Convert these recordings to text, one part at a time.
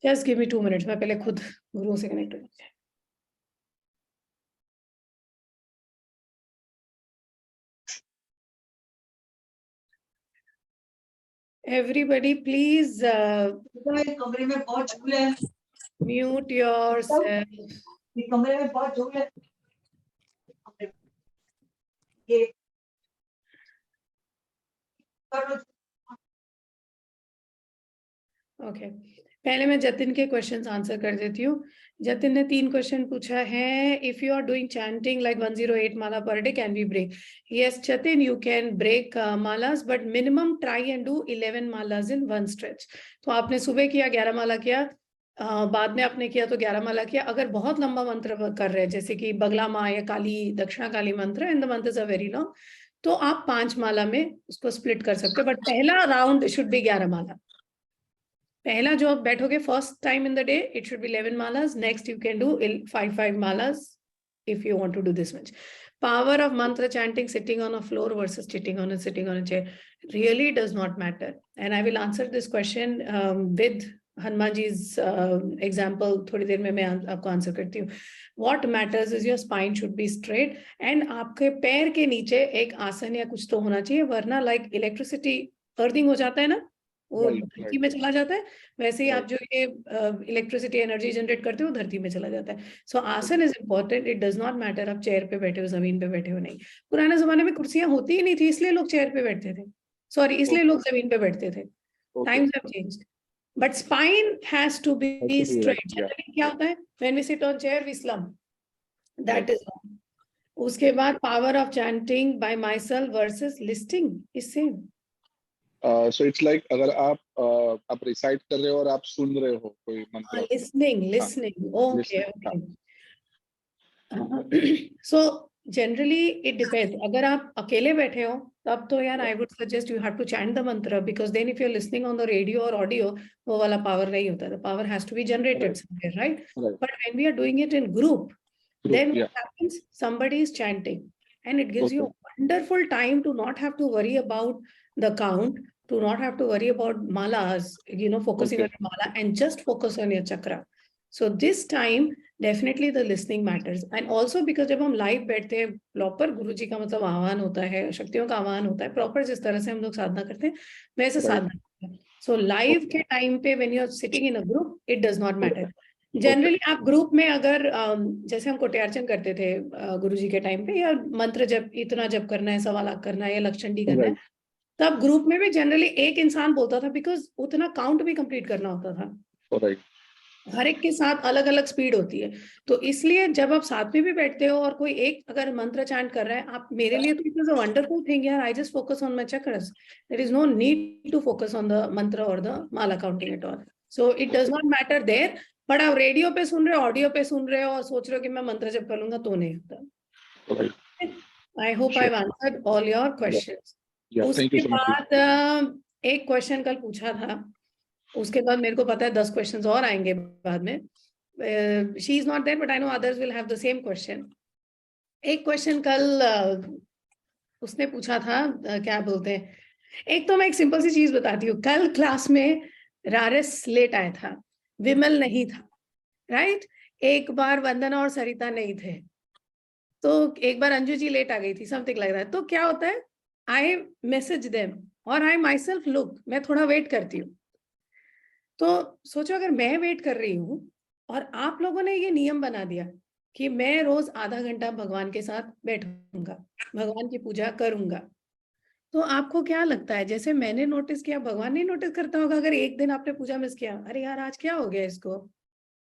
Just give me 2 minutes, मैं पहले खुद गुरु से कनेक्ट हो जाए। Everybody, please कमरे में बहुत झूल है, mute yourself. कमरे में बहुत झूल है। ये ओके, पहले मैं जतिन के क्वेश्चंस आंसर कर देती हूँ। जतिन ने 3 क्वेश्चन पूछा है। If you are doing chanting like 108 mala per day, can we break? Yes Jatin, you can break malas, but minimum try and do 11 malas in one stretch. तो आपने सुबह किया 11 माला किया, बाद में आपने किया तो 11 माला किया। अगर बहुत लंबा मंत्र कर रहे हैं, जैसे कि बगला माँ या काली दक्षिणा काली मंत्र एंड द मंत्र इज अ वेरी लॉन्ग, तो आप 5 माला में उसको स्प्लिट कर सकते हो, बट पहला राउंड शुड बी 11 माला। पहला जो आप बैठोगे first time in the day, it should be 11 malas. Next you can do 5 malas if you want to do this much. Power of mantra chanting sitting on a floor versus sitting on a chair really does not matter. And I will answer this question with Hanuman ji's example. थोड़ी देर में मैं आपको answer करती हूँ. What matters is your spine should be straight and आपके पैर के नीचे एक आसन या कुछ तो होना चाहिए, वरना like electricity अर्थिंग हो जाता है ना, वो धरती में चला जाता है, वैसे ही आप जो ये इलेक्ट्रिसिटी एनर्जी जनरेट करते हो धरती में चला जाता है. सो आसन is important. It does not matter आप चेयर पे बैठे हो, जमीन पे बैठे हो. नहीं, पुराने जमाने में कुर्सियां होती ही नहीं थी, इसलिए लोग चेयर पे बैठते थे. सॉरी, इसलिए लोग जमीन पे बैठते थे. Times have changed, but spine has to be straight. Generally क्या होता है, when we sit on chair we slump, that is wrong. उसके बाद power of chanting by myself versus listing is same. So it's like अगर आप recite कर रहे हो और आप सुन रहे हो कोई मंत्र, listening. Okay. So generally it depends. अगर आप अकेले बैठे हो तब तो यार I would suggest you have to chant the mantra, because then if you're listening on the radio or audio, वो वाला power नहीं होता. The power has to be generated somewhere, right? But when we are doing it in group, then what happens? Somebody is chanting and it gives you a wonderful time to not have to worry about the count, to not have to worry about malas, focusing on your mala and just focus on your chakra. So this time definitely the listening matters. And also because जब हम live बैठते हैं, proper गुरुजी का मतलब आह्वान होता है, शक्तियों का आह्वान होता है, प्रॉपर जिस तरह से हम लोग साधना करते हैं वैसे साधना करते हैं. सो लाइव के टाइम पे when you are sitting in a group, it does not matter. Generally आप ग्रुप में अगर जैसे हम कोट्यार्चन करते थे गुरुजी के टाइम पे, या मंत्र जब इतना जब करना है, 1.25 लाख करना है या लक्षंडी करना है, तब ग्रुप में भी जनरली एक इंसान बोलता था, बिकॉज उतना काउंट भी कंप्लीट करना होता था. हर एक के साथ अलग अलग स्पीड होती है, तो इसलिए जब आप साथ में भी बैठते हो और कोई एक अगर मंत्र चैंट कर रहा है, आप, मेरे लिए तो it is a wonderful thing यार. I just focus on my chakras. There is no need to focus on the mantra और the mala counting at all. So it does not matter there. But आप रेडियो पे सुन रहे हो, ऑडियो पे सुन रहे हो और सोच रहे हो कि मैं मंत्र जब कर लूंगा, तो नहीं होता. I hope I have answered all your questions. उसके बाद एक क्वेश्चन कल पूछा था, उसके बाद मेरे को पता है 10 क्वेश्चंस और आएंगे बाद में. She is not there but I know others will have the same question. एक क्वेश्चन कल उसने पूछा था, क्या बोलते हैं, एक तो मैं एक सिंपल सी चीज बताती हूँ. कल क्लास में रारस लेट आया था, विमल नहीं था, राइट? एक बार वंदना और सरिता नहीं थे, तो एक बार अंजू जी लेट आ गई थी, समथिंग लग रहा है. तो क्या होता है, आई मैसेज देम और आई माई सेल्फ लुक, मैं थोड़ा वेट करती हूँ. तो सोचो अगर मैं वेट कर रही हूँ और आप लोगों ने ये नियम बना दिया कि मैं रोज आधा घंटा भगवान के साथ बैठूंगा, भगवान की पूजा करूंगा, तो आपको क्या लगता है, जैसे मैंने नोटिस किया, भगवान नहीं नोटिस करता होगा? अगर एक दिन आपने पूजा मिस किया, अरे यार आज क्या हो गया इसको,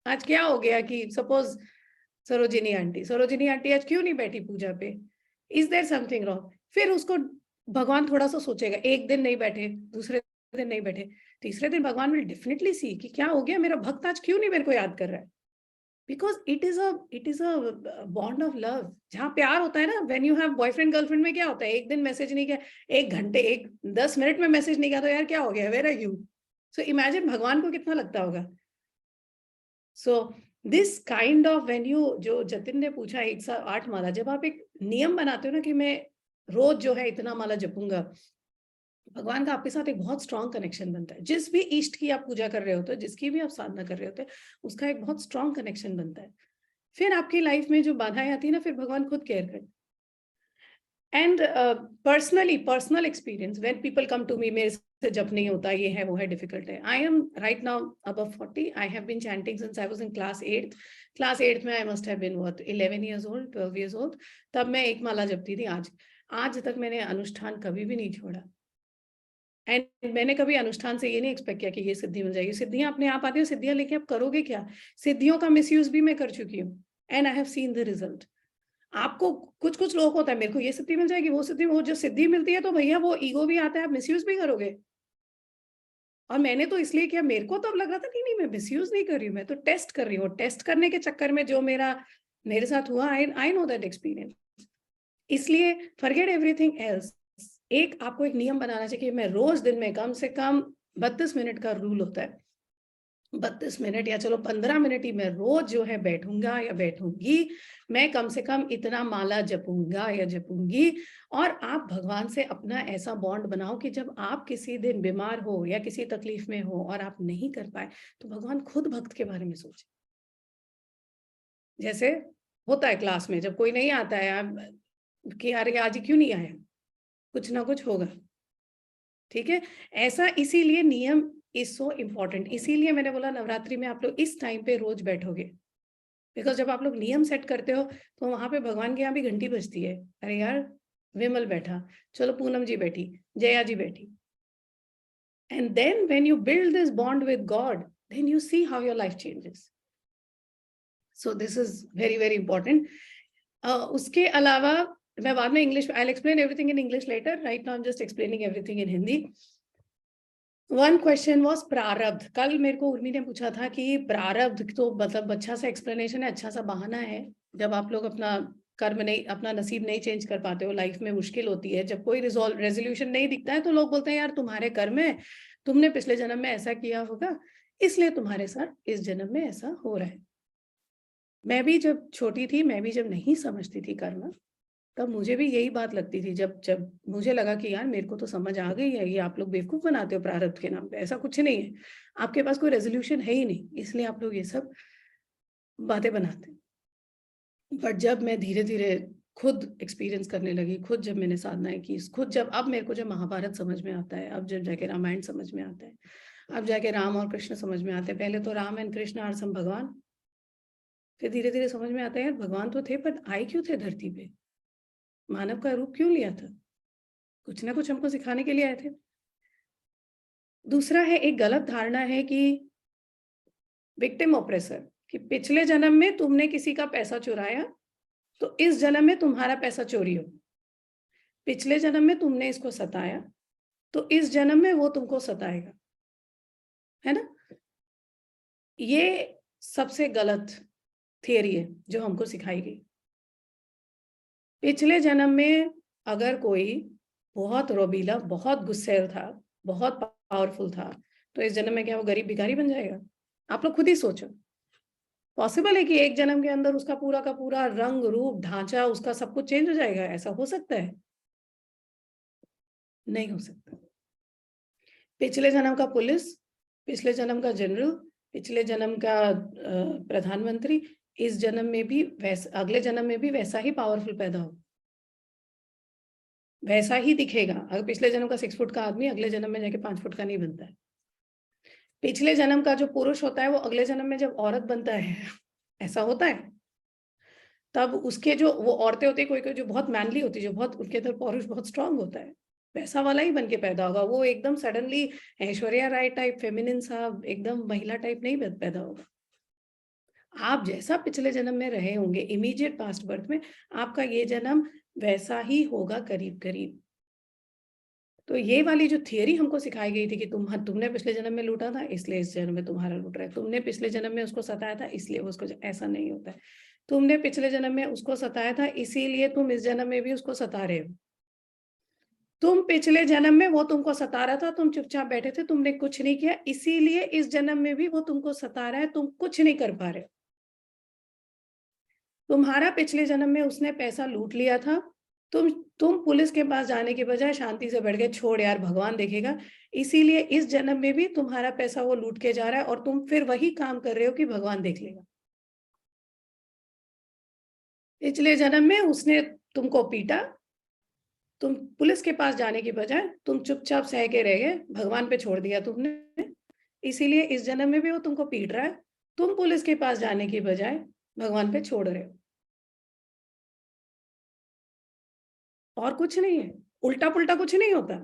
आज क्या हो गया, कि सपोज सरोजिनी आंटी आज क्यों नहीं बैठी पूजा पे, इज देयर समथिंग रॉन्ग? फिर उसको भगवान थोड़ा सा सोचेगा, एक दिन नहीं बैठे, दूसरे दिन नहीं बैठे, तीसरे दिन भगवान विल डेफिनेटली सी कि क्या हो गया, मेरा भक्त आज क्यों नहीं मेरे को याद कर रहा है. Because it is a bond of love. जहाँ प्यार होता है ना, when you have boyfriend girlfriend में क्या होता है, एक दिन मैसेज नहीं किया, एक घंटे, 10 मिनट में मैसेज नहीं किया, तो यार क्या हो गया, where are you? So imagine भगवान को कितना लगता होगा. So this kind of, when you, जो जतिन ने पूछा 108 माला, जब आप एक नियम बनाते हो ना कि मैं रोज जो है इतना माला जपूंगा, भगवान का आपके साथ एक बहुत स्ट्रॉन्ग कनेक्शन बनता है। जिस भी इष्ट की आप पूजा कर रहे होते हो, जिसकी भी आप साधना कर रहे होते हैं, उसका एक बहुत स्ट्रॉन्ग कनेक्शन बनता है। फिर आपकी लाइफ में जो बाधाएं आती है ना, फिर भगवान खुद केयर करते हैं। And personal experience, when people come to me, मेरे से जप नहीं होता, ये है वो है, डिफिकल्ट है। I am right now above 40, I have been chanting since I was in class 8 में। I must have been what 11 years old, 12 years old. तब मैं एक माला जपती थी। आज तक मैंने अनुष्ठान कभी भी नहीं छोड़ा। एंड मैंने कभी अनुष्ठान से ये नहीं एक्सपेक्ट किया कि ये सिद्धि मिल जाएगी। सिद्धियां अपने आप आती है, सिद्धियां लेके आप करोगे क्या? सिद्धियों का मिसयूज भी मैं कर चुकी हूँ, and I have seen the result. आपको कुछ लोग होता है, मेरे को ये सिद्धि मिल जाएगी, वो सिद्धि, वो जो सिद्धि मिलती है तो भैया वो ईगो भी आता है, आप मिसयूज भी करोगे। और मैंने तो इसलिए किया, मेरे को तो अब लग रहा था नहीं नहीं मैं मिसयूज नहीं कर रही हूँ, मैं तो टेस्ट कर रही हूँ। टेस्ट करने के चक्कर में जो मेरे साथ हुआ, आई नो दैट एक्सपीरियंस। इसलिए फॉरगेट एवरीथिंग एल्स। एक आपको एक नियम बनाना चाहिए कि मैं रोज दिन में कम से कम 32 मिनट का रूल होता है, 32 मिनट या चलो 15 मिनट ही मैं रोज जो है बैठूंगा या बैठूंगी, मैं कम से कम इतना माला जपूंगा या जपूंगी। और आप भगवान से अपना ऐसा बॉन्ड बनाओ कि जब आप किसी दिन बीमार हो या किसी तकलीफ में हो और आप नहीं कर पाए, तो भगवान खुद भक्त के बारे में सोचे। जैसे होता है क्लास में जब कोई नहीं आता है, आप कि यार आज क्यों नहीं आया, कुछ ना कुछ होगा, ठीक है। ऐसा इसीलिए नियम इज सो इम्पोर्टेंट। इसीलिए मैंने बोला नवरात्रि में आप लोग इस टाइम पे रोज बैठोगे, बिकॉज जब आप लोग नियम सेट करते हो तो वहां पे भगवान के यहाँ भी घंटी बजती है। अरे यार विमल बैठा, चलो पूनम जी बैठी, जया जी बैठी। And then when you build this bond with God, then you see how your life changes. So this is very very important. उसके अलावा मैं बाद में English, I will explain everything in English later, right now I am just explaining everything in Hindi. One question was प्रारब्ध। कल मेरे को उर्मी ने पूछा था कि प्रारब्ध तो मतलब अच्छा सा एक्सप्लेनेशन है, अच्छा सा बहाना है। जब आप लोग अपना कर्म नहीं, अपना नसीब नहीं चेंज कर पाते हो, लाइफ में मुश्किल होती है, जब कोई रेजोल्यूशन नहीं दिखता है, तो लोग बोलते हैं यार तुम्हारे कर्म है, तुमने पिछले जन्म में ऐसा किया होगा, इसलिए तुम्हारे साथ इस जन्म में ऐसा हो रहा है। मैं भी जब छोटी थी, मैं भी जब नहीं समझती थी कर्म, तब मुझे भी यही बात लगती थी। जब जब मुझे लगा कि यार मेरे को तो समझ आ गई है, ये आप लोग बेवकूफ बनाते हो प्रारब्ध के नाम पे, ऐसा कुछ नहीं है, आपके पास कोई रेजोल्यूशन है ही नहीं, इसलिए आप लोग ये सब बातें बनाते हैं। बट जब मैं धीरे धीरे खुद एक्सपीरियंस करने लगी, खुद जब मैंने साधनाएं की, खुद जब अब मेरे को जब महाभारत समझ में आता है, अब जब जाके रामायण समझ में आता है, अब जाके राम और कृष्ण समझ में आते हैं। पहले तो Ram and Krishna are some भगवान, फिर धीरे धीरे समझ में आता है यार भगवान तो थे, पर आए क्यों थे धरती पे, मानव का रूप क्यों लिया था, कुछ ना कुछ हमको सिखाने के लिए आए थे। दूसरा है, एक गलत धारणा है कि विक्टिम ऑपरेसर, कि पिछले जन्म में तुमने किसी का पैसा चुराया तो इस जन्म में तुम्हारा पैसा चोरी हो, पिछले जन्म में तुमने इसको सताया तो इस जन्म में वो तुमको सताएगा, है ना। ये सबसे गलत थियरी है जो हमको सिखाई गई। पिछले जन्म में अगर कोई बहुत रोबीला, बहुत गुस्सैल था, बहुत पावरफुल था, तो इस जन्म में क्या वो गरीब भिखारी बन जाएगा? आप लोग खुद ही सोचो। पॉसिबल है कि एक जन्म के अंदर उसका पूरा का पूरा रंग, रूप, ढांचा, उसका सब कुछ चेंज हो जाएगा? ऐसा हो सकता है? नहीं हो सकता। पिछले जन्म का पुलिस, पिछले जन्म का जनरल, पिछले जन्म का प्रधानमंत्री, इस जन्म में भी वैसा, अगले जन्म में भी वैसा ही पावरफुल पैदा हो, वैसा ही दिखेगा। अगर पिछले जन्म का 6 फुट का आदमी अगले जन्म में जाके 5 फुट का नहीं बनता है। पिछले जन्म का जो पुरुष होता है वो अगले जन्म में जब औरत बनता है ऐसा होता है, तब उसके जो वो औरतें होती है, कोई कोई जो बहुत मैनली होती है, जो बहुत उनके अंदर पौरुष बहुत स्ट्रांग होता है, वैसा वाला ही बन के पैदा होगा। वो एकदम suddenly Aishwarya Rai type, feminine सा, एकदम महिला टाइप नहीं पैदा होगा। आप जैसा पिछले जन्म में रहे होंगे इमीडिएट पास्ट बर्थ में, आपका ये जन्म वैसा ही होगा करीब करीब। तो ये वाली जो थियरी हमको सिखाई गई थी कि तुमने पिछले जन्म में लूटा था इसलिए इस जन्म में तुम्हारा लूट रहा है, तुमने पिछले जन्म में उसको सताया था इसलिए उसको, ऐसा नहीं होता है। तुमने पिछले जन्म में उसको सताया था इसीलिए तुम इस जन्म में भी उसको सता रहे हो। तुम पिछले जन्म में वो तुमको सता रहा था, तुम चुपचाप बैठे थे, तुमने कुछ नहीं किया, इसीलिए इस जन्म में भी वो तुमको सता रहा है, तुम कुछ नहीं कर पा रहे हो। तुम्हारा पिछले जन्म में उसने पैसा लूट लिया था, तुम पुलिस के पास जाने के बजाय शांति से बैठ के छोड़ यार, भगवान देखेगा। इसीलिए इस जन्म में भी तुम्हारा पैसा वो लूट के जा रहा है और तुम फिर वही काम कर रहे हो कि भगवान देख लेगा। पिछले जन्म में उसने तुमको पीटा, तुम पुलिस के पास जाने की बजाय तुम चुपचाप सह के रह गए, भगवान पे छोड़ दिया तुमने। इसीलिए इस जन्म में भी वो तुमको पीट रहा है, तुम पुलिस के पास जाने की बजाय भगवान पे छोड़ रहे हो। और कुछ नहीं है, उल्टा पुल्टा कुछ नहीं होता,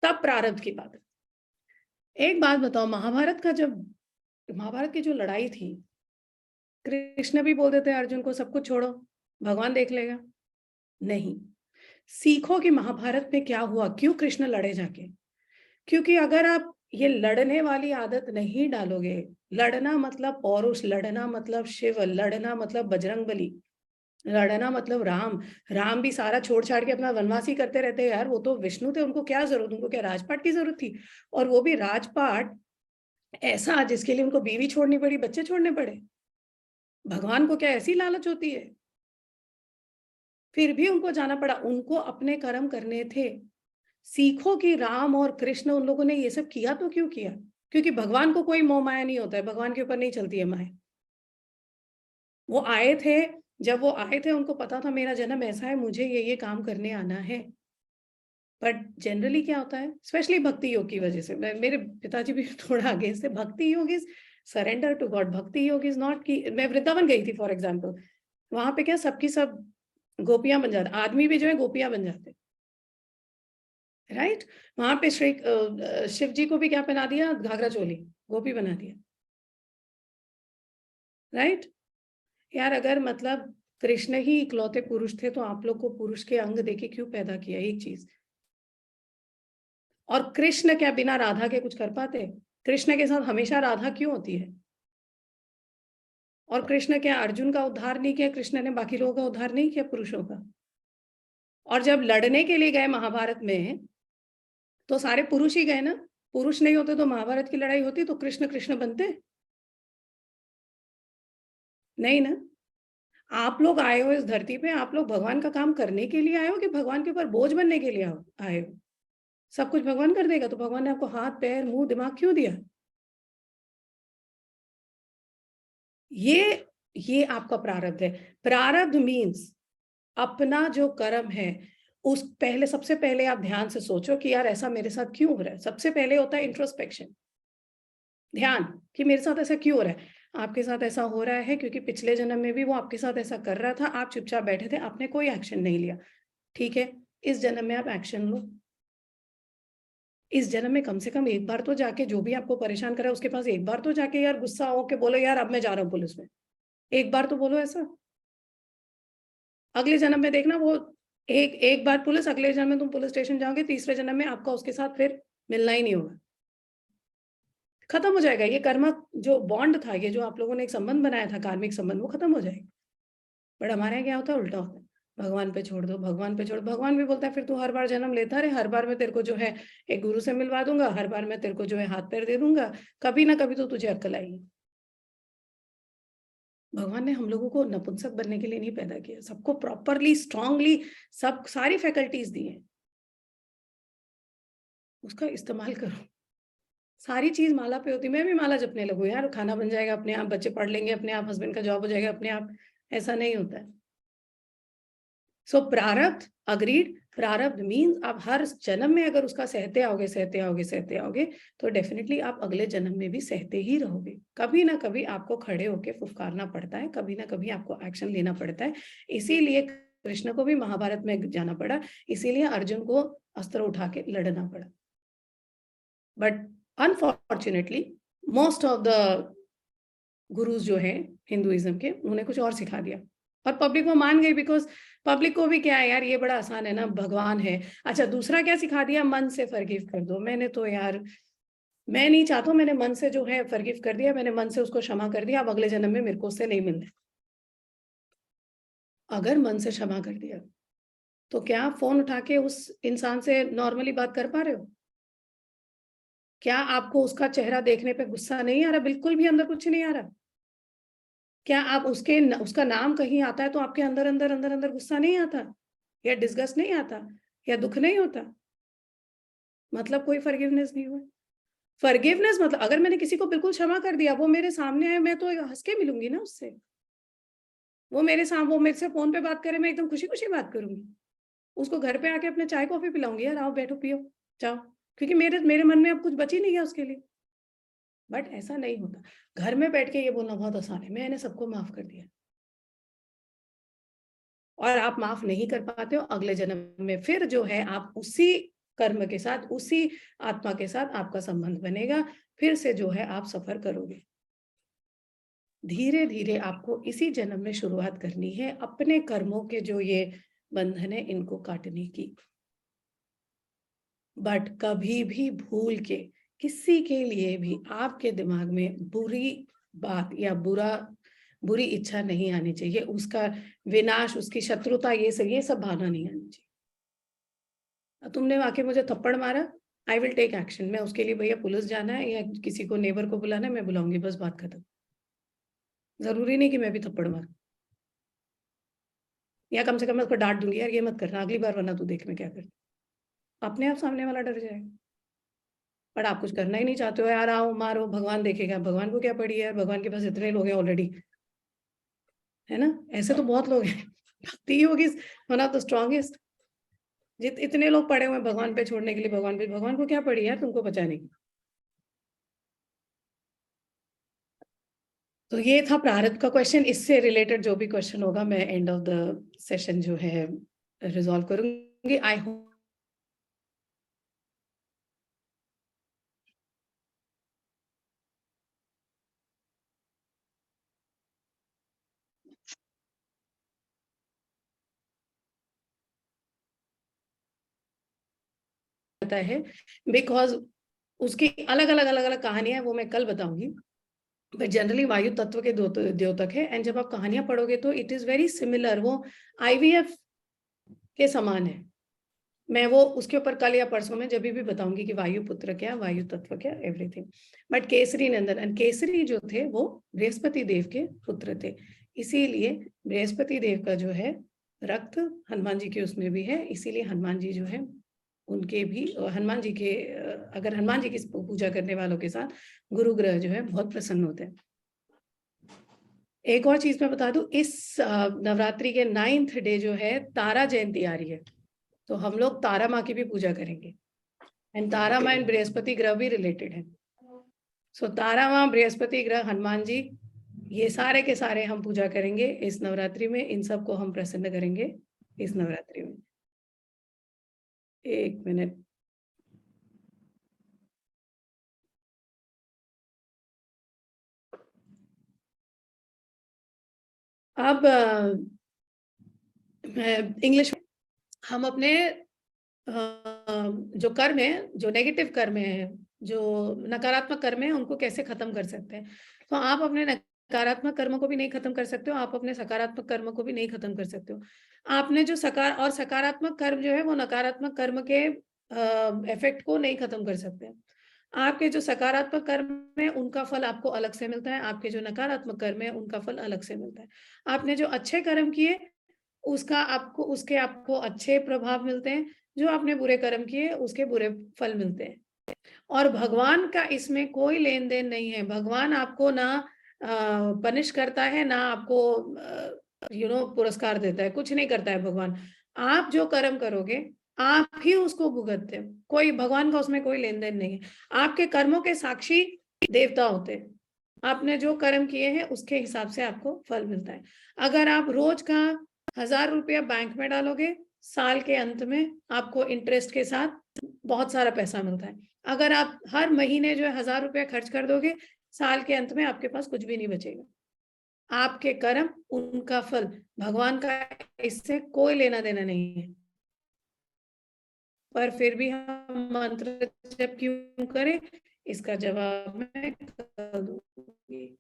तब प्रारब्ध की बात है। एक बात बताओ, महाभारत की जो लड़ाई थी, कृष्ण भी बोल देते अर्जुन को सब कुछ छोड़ो, भगवान देख लेगा। नहीं, सीखो कि महाभारत में क्या हुआ, क्यों कृष्ण लड़े जाके। क्योंकि अगर आप ये लड़ने वाली आदत नहीं डालोगे, लड़ना मतलब पौरुष, लड़ना मतलब शिव, लड़ना मतलब बजरंगबली, लड़ना मतलब राम भी सारा छोड़ छाड़ के अपना वनवासी करते रहते हैं यार। वो तो विष्णु थे, उनको क्या जरूरत, उनको क्या राजपाट की जरूरत थी? और वो भी राजपाट ऐसा जिसके लिए उनको बीवी छोड़नी पड़ी, बच्चे छोड़ने पड़े। भगवान को क्या ऐसी लालच होती है? फिर भी उनको जाना पड़ा, उनको अपने कर्म करने थे। सीखो कि राम और कृष्ण, उन लोगों ने ये सब किया तो क्यों किया? क्योंकि भगवान को कोई मोह माया नहीं होता है, भगवान के ऊपर नहीं चलती है माया। वो आए थे, जब वो आए थे उनको पता था मेरा जन्म ऐसा है, मुझे ये काम करने आना है। बट जनरली क्या होता है, स्पेशली भक्ति योग की वजह से, मेरे पिताजी भी थोड़ा आगे से, भक्ति योग इज सरेंडर टू गॉड। भक्ति योग इज नॉट कि मैं वृंदावन गई थी फॉर एग्जाम्पल, वहां पे क्या सबकी सब गोपियां बन जाते, आदमी भी जो है गोपियां बन जाते, राइट? वहां पे श्री शिव जी को भी क्या पहना दिया, घाघरा चोली, गोपी बना दिया, राइट? यार अगर मतलब कृष्ण ही इकलौते पुरुष थे तो आप लोग को पुरुष के अंग देके क्यों पैदा किया? एक चीज। और कृष्ण क्या बिना राधा के कुछ कर पाते? कृष्ण के साथ हमेशा राधा क्यों होती है? और कृष्ण क्या अर्जुन का उद्धार नहीं किया? कृष्ण ने बाकी लोगों का उद्धार नहीं किया, पुरुषों का? और जब लड़ने के लिए गए महाभारत में तो सारे पुरुष ही गए ना। पुरुष नहीं होते तो महाभारत की लड़ाई होती तो कृष्ण कृष्ण बनते? नहीं ना। आप लोग आए हो इस धरती पे, आप लोग भगवान का काम करने के लिए आए हो कि भगवान के ऊपर बोझ बनने के लिए आए हो? सब कुछ भगवान कर देगा तो भगवान ने आपको हाथ पैर मुंह दिमाग क्यों दिया? ये आपका प्रारब्ध है। प्रारब्ध मीन्स अपना जो कर्म है, उस पहले सबसे पहले आप ध्यान से सोचो कि यार ऐसा मेरे साथ क्यों हो रहा है। सबसे पहले होता है इंट्रोस्पेक्शन, ध्यान कि मेरे साथ ऐसा क्यों हो रहा है। आपके साथ ऐसा हो रहा है क्योंकि पिछले जन्म में भी वो आपके साथ ऐसा कर रहा था, आप चुपचाप बैठे थे, आपने कोई एक्शन नहीं लिया। ठीक है, इस जन्म में आप एक्शन लो। इस जन्म में कम से कम एक बार तो जाके, जो भी आपको परेशान कर रहा है उसके पास एक बार तो जाके यार गुस्सा हो के बोलो यार अब मैं जा रहा हूँ पुलिस में। एक बार तो बोलो ऐसा। अगले जन्म में देखना वो एक बार पुलिस, अगले जन्म में तुम पुलिस स्टेशन जाओगे, तीसरे जन्म में आपका उसके साथ फिर मिलना ही नहीं होगा, खत्म हो जाएगा। ये कर्म जो बॉन्ड था, ये जो आप लोगों ने एक संबंध बनाया था, कार्मिक संबंध, वो खत्म हो जाएगा। बट हमारे यहाँ क्या होता है, उल्टा होता है, भगवान पे छोड़ दो, भगवान पे छोड़। भगवान भी बोलता है फिर तू हर बार जन्म लेता रहे, हर बार मैं तेरे को जो है एक गुरु से मिलवा दूंगा, हर बार मैं तेरे को जो है हाथ पैर दे दूंगा, कभी ना कभी तो तुझे अक्ल आएगी। भगवान ने हम लोगों को नपुंसक बनने के लिए नहीं पैदा किया, सबको प्रॉपरली स्ट्रांगली सब सारी फैकल्टीज दी है, उसका इस्तेमाल करो। सारी चीज माला पे होती, मैं भी माला जपने लगूं यार, खाना बन जाएगा अपने आप, बच्चे पढ़ लेंगे अपने आप, हस्बैंड का जॉब हो जाएगा अपने आप, ऐसा नहीं होता है। सो प्रारब्ध, अग्रीड, प्रारब्ध मीन्स आप हर जन्म में अगर उसका सहते आओगे तो डेफिनेटली आप अगले जन्म में भी सहते ही रहोगे। कभी ना कभी आपको खड़े होके फुफकारना पड़ता है, कभी ना कभी आपको एक्शन लेना पड़ता है। इसीलिए कृष्ण को भी महाभारत में जाना पड़ा, इसीलिए अर्जुन को अस्त्र उठा के लड़ना पड़ा। But unfortunately most of the gurus जो है हिंदुइज्म के, उन्होंने कुछ और सिखा दिया और पब्लिक वो मान गई, बिकॉज पब्लिक को भी क्या है यार, ये बड़ा आसान है ना, भगवान है। अच्छा, दूसरा क्या सिखा दिया, मन से फॉरगिव कर दो। मैंने तो यार, मैं नहीं चाहता, मैंने मन से जो है फॉरगिव कर दिया, मैंने मन से उसको क्षमा कर दिया, अब अगले जन्म में मेरे को उससे नहीं मिलना। अगर मन से क्षमा कर दिया तो क्या आप फोन उठा के उस इंसान से नॉर्मली बात कर पा रहे हो? क्या आपको उसका चेहरा देखने पे गुस्सा नहीं आ रहा? बिल्कुल भी अंदर कुछ नहीं आ रहा? क्या आप उसका नाम कहीं आता है तो आपके अंदर अंदर अंदर अंदर गुस्सा नहीं आता? या डिस्गस्ट नहीं आता, या दुख नहीं होता, मतलब कोई फॉरगिवनेस नहीं हुआ। फॉरगिवनेस मतलब अगर मैंने किसी को बिल्कुल क्षमा कर दिया, वो मेरे सामने है, मैं तो हंस के मिलूंगी ना उससे। वो मेरे से फोन पे बात करे, मैं एकदम खुशी खुशी बात करूंगी। उसको घर पे आके अपने चाय कॉफी पिलाऊंगी, यार आओ बैठो पियो जाओ, क्योंकि मेरे मन में अब कुछ बची नहीं है उसके लिए। बट ऐसा नहीं होता। घर में बैठ के ये बोलना बहुत आसान है, मैंने सबको माफ कर दिया, और आप माफ नहीं कर पाते हो, अगले जन्म में फिर जो है आप उसी कर्म के साथ, उसी आत्मा के साथ आपका संबंध बनेगा, फिर से जो है आप सफर करोगे। धीरे धीरे आपको इसी जन्म में शुरुआत करनी है अपने कर्मों के जो ये बंधन है इनको काटने की। बट कभी भी भूल के किसी के लिए भी आपके दिमाग में बुरी बात या बुरी इच्छा नहीं आनी चाहिए, उसका विनाश, उसकी शत्रुता, ये सब भावना नहीं आनी चाहिए। तुमने आके मुझे थप्पड़ मारा, आई विल टेक एक्शन, मैं उसके लिए भैया पुलिस जाना है या किसी को नेबर को बुलाना है, मैं बुलाऊंगी, बस बात खत्म। जरूरी नहीं कि मैं भी थप्पड़ मारूं, या कम से कम मैं उसको डांट दूंगी, यार ये मत करना अगली बार, वरना तू देख मैं क्या करता। अपने आप सामने वाला डर जाएगा। पर आप कुछ करना ही नहीं चाहते हो, यार आओ मारो भगवान देखेगा, भगवान को क्या पड़ी है यार, भगवान के पास इतने लोग हैं ऑलरेडी, है ना। ऐसे तो बहुत लोग हैं। भक्ति योगी वन ऑफ द स्ट्रॉन्गेस्ट, इतने लोग पड़े हुए हैं भगवान पे छोड़ने के लिए, भगवान को क्या पड़ी यार तुमको बचाने की। तो ये था प्रारब्ध का क्वेश्चन। इससे रिलेटेड जो भी क्वेश्चन होगा मैं एंड ऑफ द सेशन जो है रिजॉल्व करूंगी। आई होप पता है, बिकॉज उसकी अलग अलग कहानियां है, वो मैं कल बताऊंगी। बट जनरली वायु तत्व के द्योतक है, एंड जब आप कहानियां पढ़ोगे तो इट इज वेरी सिमिलर, वो आईवीएफ के समान है। मैं वो उसके ऊपर कल या परसों में जब भी बताऊंगी कि वायु पुत्र क्या, वायु तत्व क्या, everything. But Kesari Nandan, and Kesari जो थे वो बृहस्पति देव के पुत्र थे, इसीलिए बृहस्पति देव का जो है रक्त हनुमान जी के उसमें भी है, इसीलिए हनुमान जी जो है उनके भी, हनुमान जी के, अगर हनुमान जी की पूजा करने वालों के साथ गुरु ग्रह जो है बहुत प्रसन्न होते हैं। एक और चीज मैं बता दूं, इस नवरात्रि के 9th डे जो है तारा जयंती आ रही है, तो हम लोग तारा माँ की भी पूजा करेंगे, एंड तारा माँ एंड बृहस्पति ग्रह भी रिलेटेड है। सो तारा माँ, बृहस्पति ग्रह, हनुमान जी, ये सारे के सारे हम पूजा करेंगे इस नवरात्रि में, इन सबको हम प्रसन्न करेंगे इस नवरात्रि में। एक मिनट, अब इंग्लिश हम अपने जो कर्म है, जो नेगेटिव कर्म है, जो नकारात्मक कर्म है, उनको कैसे खत्म कर सकते हैं। तो आप अपने नकारात्मक कर्म को भी नहीं खत्म कर सकते हो, आप अपने सकारात्मक कर्म को भी नहीं खत्म कर सकते हो। आपने जो सकारात्मक कर्म जो है वो नकारात्मक कर्म के इफेक्ट को नहीं खत्म कर सकते। आपके जो सकारात्मक कर्म है उनका फल आपको अलग से मिलता है, आपके जो नकारात्मक कर्म है उनका फल अलग से मिलता है। आपने जो अच्छे कर्म किए उसके आपको अच्छे प्रभाव मिलते हैं, जो आपने बुरे कर्म किए उसके बुरे फल मिलते हैं। और भगवान का इसमें कोई लेन देन नहीं है। भगवान आपको ना पनिश करता है, ना आपको पुरस्कार देता है, कुछ नहीं करता है भगवान। आप जो कर्म करोगे आप ही उसको भुगतते हो, कोई भगवान का उसमें कोई लेन देन नहीं है। आपके कर्मों के साक्षी देवता होते हैं, आपने जो कर्म किए हैं उसके हिसाब से आपको फल मिलता है। अगर आप रोज का 1000 रुपया बैंक में डालोगे, साल के अंत में आपको इंटरेस्ट के साथ बहुत सारा पैसा मिलता है। अगर आप हर महीने जो है 1000 रुपया खर्च कर दोगे, साल के अंत में आपके पास कुछ भी नहीं बचेगा। आपके कर्म उनका फल, भगवान का इससे कोई लेना देना नहीं है। पर फिर भी हम मंत्र जप क्यों करें, इसका जवाब मैं कल दूंगी।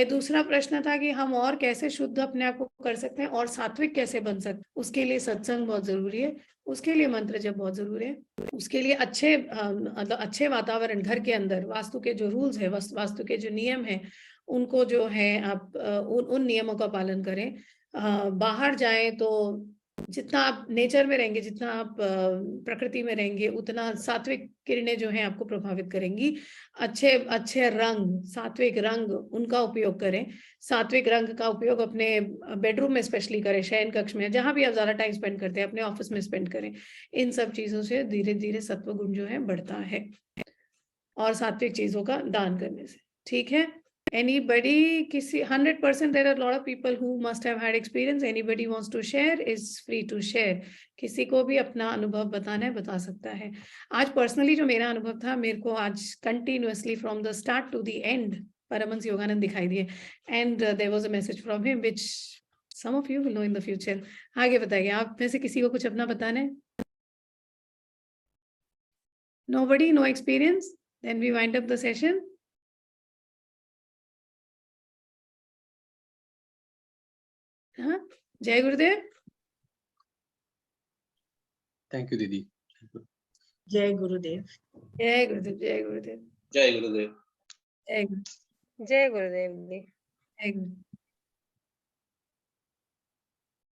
दूसरा प्रश्न था कि हम और कैसे शुद्ध अपने आप को कर सकते हैं और सात्विक कैसे बन सकते हैं। उसके लिए सत्संग बहुत जरूरी है, उसके लिए मंत्र जप बहुत जरूरी है, उसके लिए मतलब अच्छे वातावरण, घर के अंदर वास्तु के जो रूल्स है, वास्तु के जो नियम है, उनको जो है आप उन नियमों का पालन करें। बाहर जाएं तो जितना आप नेचर में रहेंगे, जितना आप प्रकृति में रहेंगे, उतना सात्विक किरणें जो हैं आपको प्रभावित करेंगी। अच्छे अच्छे रंग, सात्विक रंग, उनका उपयोग करें। सात्विक रंग का उपयोग अपने बेडरूम में स्पेशली करें, शयन कक्ष में, जहां भी आप ज्यादा टाइम स्पेंड करते हैं, अपने ऑफिस में स्पेंड करें। इन सब चीजों से धीरे धीरे सत्व गुण जो है बढ़ता है, और सात्विक चीजों का दान करने से। ठीक है? Anybody, किसी 100% there are a lot of people who must have had experience. Anybody wants to share is free to share. किसी को भी अपना अनुभव बताना है, बता सकता है। आज पर्सनली जो मेरा अनुभव था, मेरे को आज continuously from the start to the end Paramahansa Yogananda दिखाई दिए, and there was a message from him which some of you will know in the future. आगे बताइए, आप में से किसी को कुछ अपना बताना है? Nobody, no experience? Then we wind up the session. हाँ, जय गुरुदेव। थैंक यू दीदी। जय गुरुदेव। जय गुरुदेव, जय गुरुदेव, जय गुरुदेव। जय गुरुदेव, जय गुरुदेव जी। जय गुरुदेव।